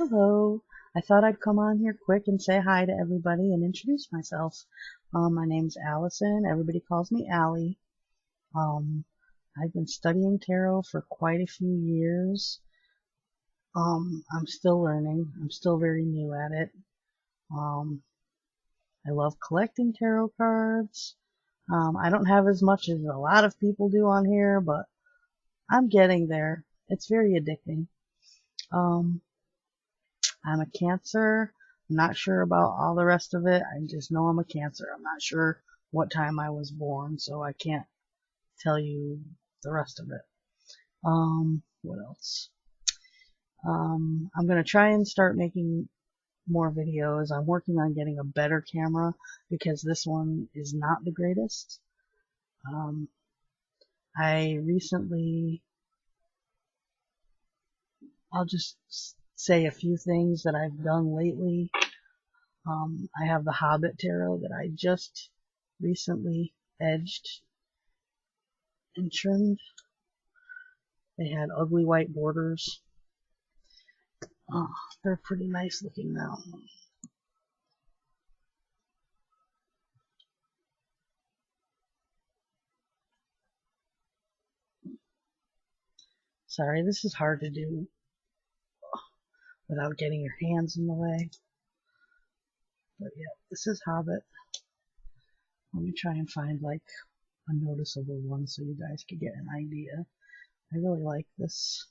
Hello. I thought I'd come on here quick and say hi to everybody and introduce myself. My name's Allison. Everybody calls me Allie. Um, I've been studying tarot for quite a few years. I'm still learning. I'm still very new at it. Um, I love collecting tarot cards. I don't have as much as a lot of people do on here, but I'm getting there. It's very addicting. Um, I'm a Cancer. I'm not sure about all the rest of it. I just know I'm a Cancer. I'm not sure what time I was born, so I can't tell you the rest of it. What else? I'm gonna try and start making more videos. I'm working on getting a better camera because this one is not the greatest. Um, I recently, I'll just say a few things that I've done lately. I have the Hobbit tarot that I just recently edged and trimmed. They had ugly white borders. Oh, they're pretty nice looking now. Sorry, this is hard to do without getting your hands in the way. But yeah, this is Hobbit. Let me try and find like a noticeable one so you guys can get an idea. I really like this.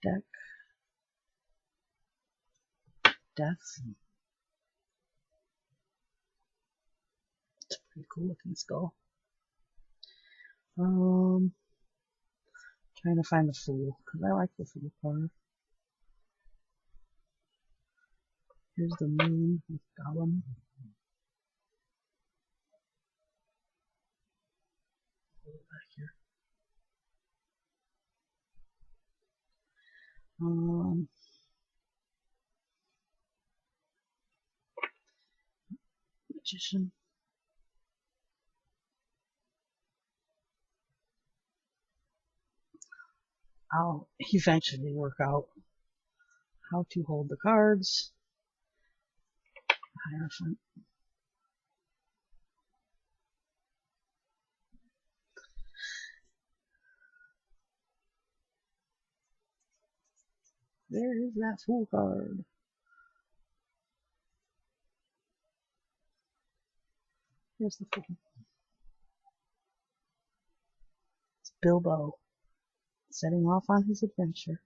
Deck. Death. It's a pretty cool looking skull. Trying to find the Fool, because I like the Fool card. Here's the Moon with Gollum. Hold it back here. Magician. I'll eventually work out how to hold the cards. Hierophant. There is that Fool card. Here's the Fool. It's Bilbo setting off on his adventure.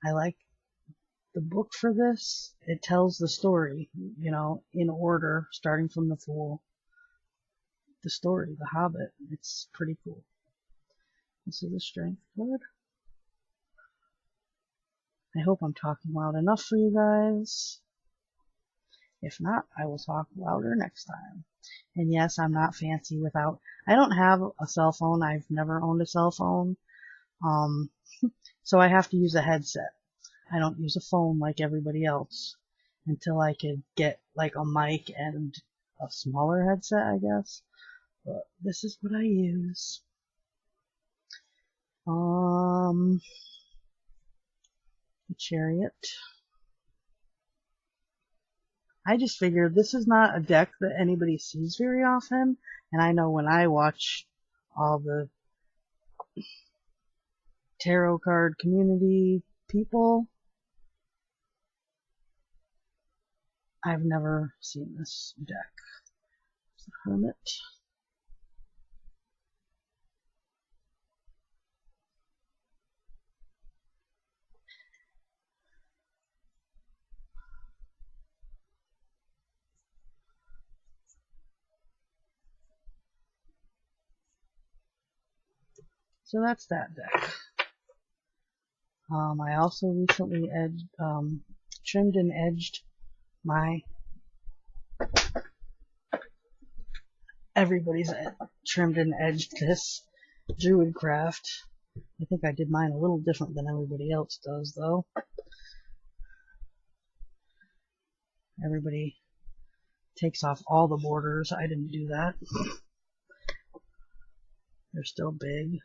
I like the book for this. It tells the story, you know, in order, starting from the Fool. The story, The Hobbit. It's pretty cool. This is a Strength card. I hope I'm talking loud enough for you guys. If not, I will talk louder next time. And yes, I'm not fancy without... I don't have a cell phone. I've never owned a cell phone. So I have to use a headset. I don't use a phone like everybody else until I could get like a mic and a smaller headset, I guess. But this is what I use. The Chariot. I just figured this is not a deck that anybody sees very often, and I know when I watch all the tarot card community people, I've never seen this deck. It's the Hermit. So that's that deck. I also recently trimmed and edged my... Everybody's trimmed and edged this Druid craft. I think I did mine a little different than everybody else does, though. everybody takes off all the borders. I didn't do that. They're still big,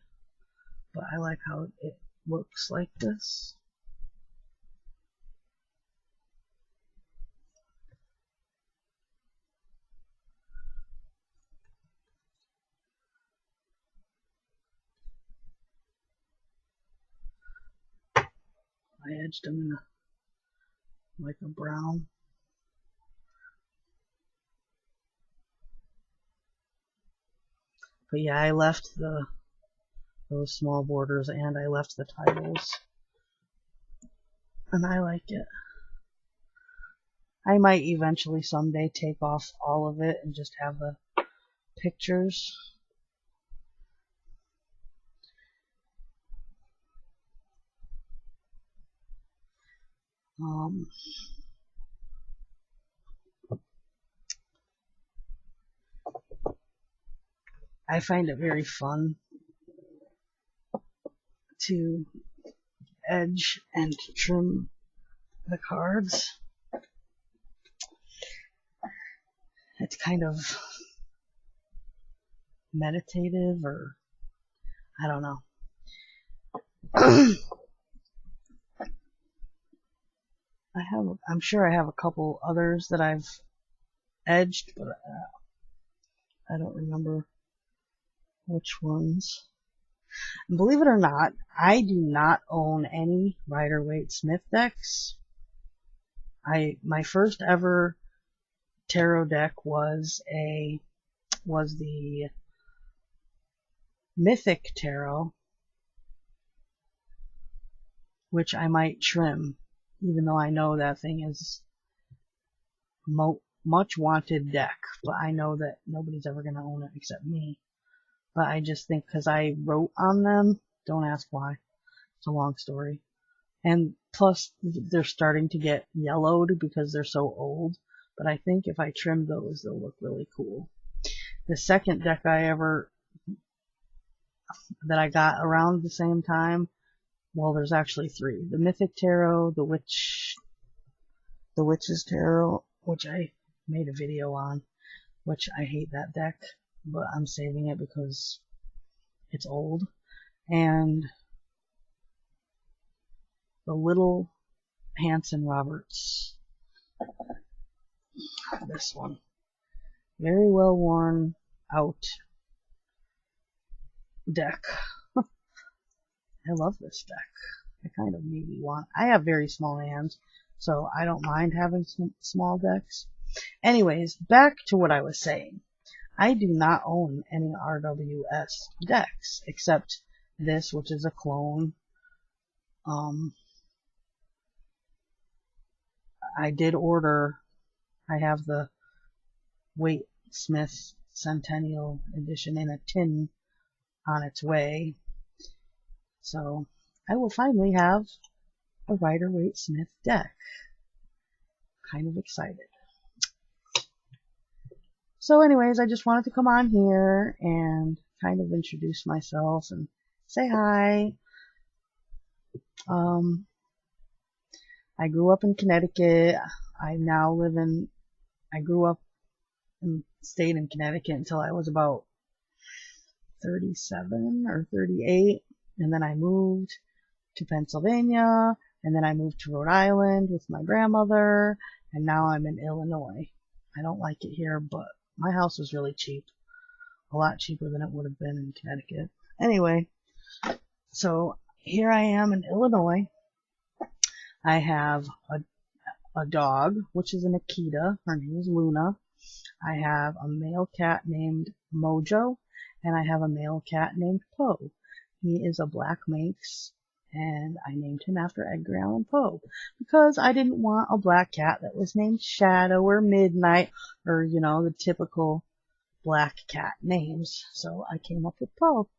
but I like how it looks like this. I edged them in like a brown. But yeah, I left those small borders and I left the titles. And I like it. I might eventually someday take off all of it and just have the pictures. I find it very fun to edge and trim the cards. It's kind of meditative, or I don't know. I'm sure I have a couple others that I've edged, but I don't remember which ones. And believe it or not, I do not own any Rider-Waite Smith decks. My first ever tarot deck was the Mythic Tarot, which I might trim, even though I know that thing is much wanted deck, but I know that nobody's ever going to own it except me. But I just think because I wrote on them, don't ask why. It's a long story. And plus, they're starting to get yellowed because they're so old. But I think if I trim those, they'll look really cool. The second deck that I got around the same time, well, there's actually three. The Mythic Tarot, the Witch's Tarot, which I made a video on, which I hate that deck, but I'm saving it because it's old. And the Little Hanson Roberts. This one. Very well worn out deck. I love this deck. I kind of maybe want. I have very small hands, so I don't mind having some small decks. Anyways, back to what I was saying. I do not own any RWS decks, except this, which is a clone. I did order, I have the Waite Smith Centennial Edition in a tin on its way. So I will finally have a Rider-Waite Smith deck. Kind of excited. So anyways, I just wanted to come on here and kind of introduce myself and say hi. I grew up in Connecticut. I grew up and stayed in Connecticut until I was about 37 or 38. And then I moved to Pennsylvania. And then I moved to Rhode Island with my grandmother. And now I'm in Illinois. I don't like it here, but my house was really cheap. A lot cheaper than it would have been in Connecticut. Anyway, so here I am in Illinois. I have a dog, which is an Akita. Her name is Luna. I have a male cat named Mojo, and I have a male cat named Poe. He is a black Manx, and I named him after Edgar Allan Poe because I didn't want a black cat that was named Shadow or Midnight or, you know, the typical black cat names. So I came up with Poe,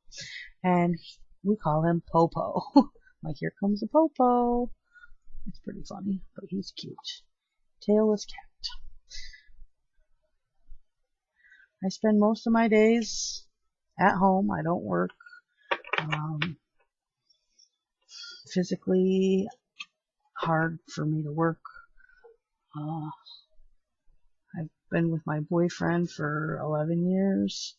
and we call him Popo. Like, here comes a Popo. It's pretty funny, but he's cute. Tailless cat. I spend most of my days at home. I don't work. Physically hard for me to work. I've been with my boyfriend for 11 years.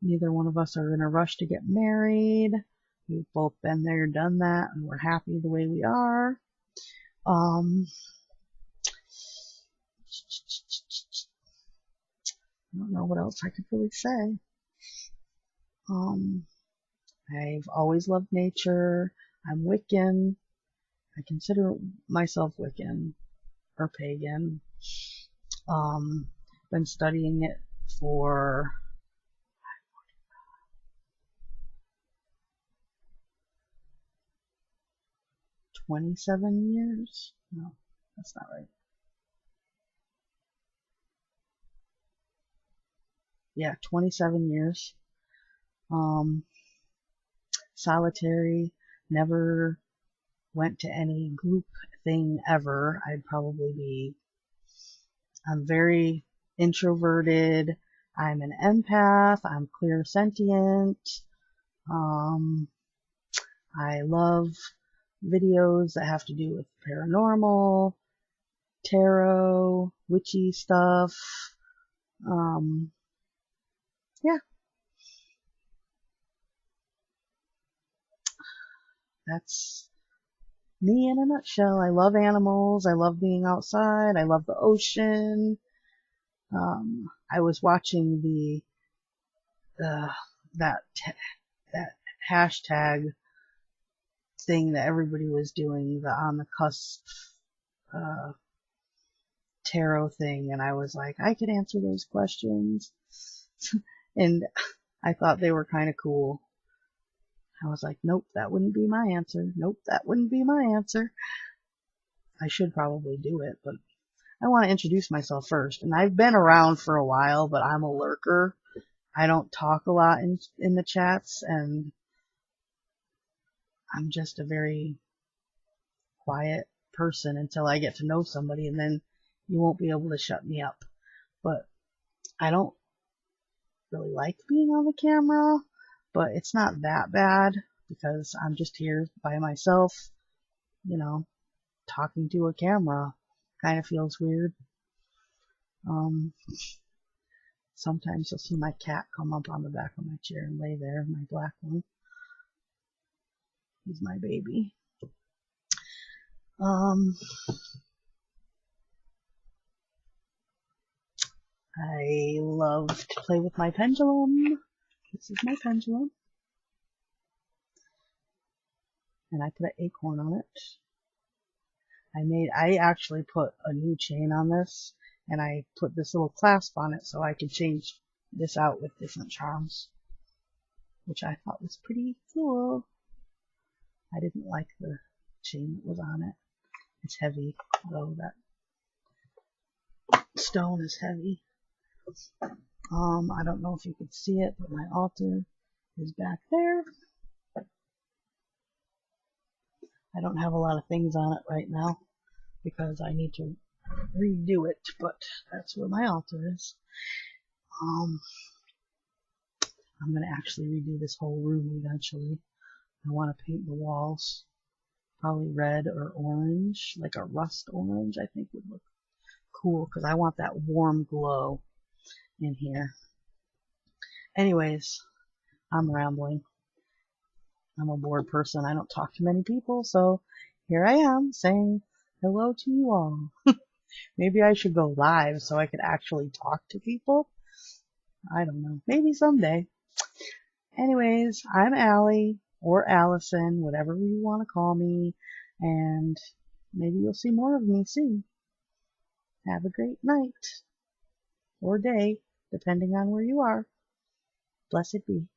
Neither one of us are in a rush to get married. We've both been there, done that, and we're happy the way we are. I don't know what else I could really say. I've always loved nature. I'm Wiccan. I consider myself Wiccan or pagan. Been studying it for 27 years. No, that's not right. Yeah, 27 years. Solitary, never went to any group thing ever. I'm very introverted. I'm an empath. I'm clairsentient. I love videos that have to do with paranormal, tarot, witchy stuff. Yeah, that's me in a nutshell. I love animals. I love being outside. I love the ocean. I was watching that hashtag thing that everybody was doing, the on the cusp tarot thing, and I was like, I could answer those questions. And I thought they were kind of cool. I was like, nope, that wouldn't be my answer. Nope, that wouldn't be my answer. I should probably do it, but I want to introduce myself first. And I've been around for a while, but I'm a lurker. I don't talk a lot in the chats, and I'm just a very quiet person until I get to know somebody, and then you won't be able to shut me up. But I don't really like being on the camera, but it's not that bad because I'm just here by myself, you know, talking to a camera. Kind of feels weird. Sometimes you'll see my cat come up on the back of my chair and lay there, my black one. He's my baby. I love to play with my pendulum. This is my pendulum. And I put an acorn on it. I actually put a new chain on this, and I put this little clasp on it so I could change this out with different charms, which I thought was pretty cool. I didn't like the chain that was on it. It's heavy, though. That stone is heavy. I don't know if you could see it, but my altar is back there. I don't have a lot of things on it right now because I need to redo it, but that's where my altar is. I'm going to actually redo this whole room eventually. I want to paint the walls probably red or orange, like a rust orange I think would look cool because I want that warm glow in here. Anyways, I'm rambling. I'm a bored person. I don't talk to many people, so here I am saying hello to you all. Maybe I should go live so I could actually talk to people. I don't know. Maybe someday. Anyways, I'm Allie, or Allison, whatever you want to call me, and maybe you'll see more of me soon. Have a great night, or day, depending on where you are. Blessed be.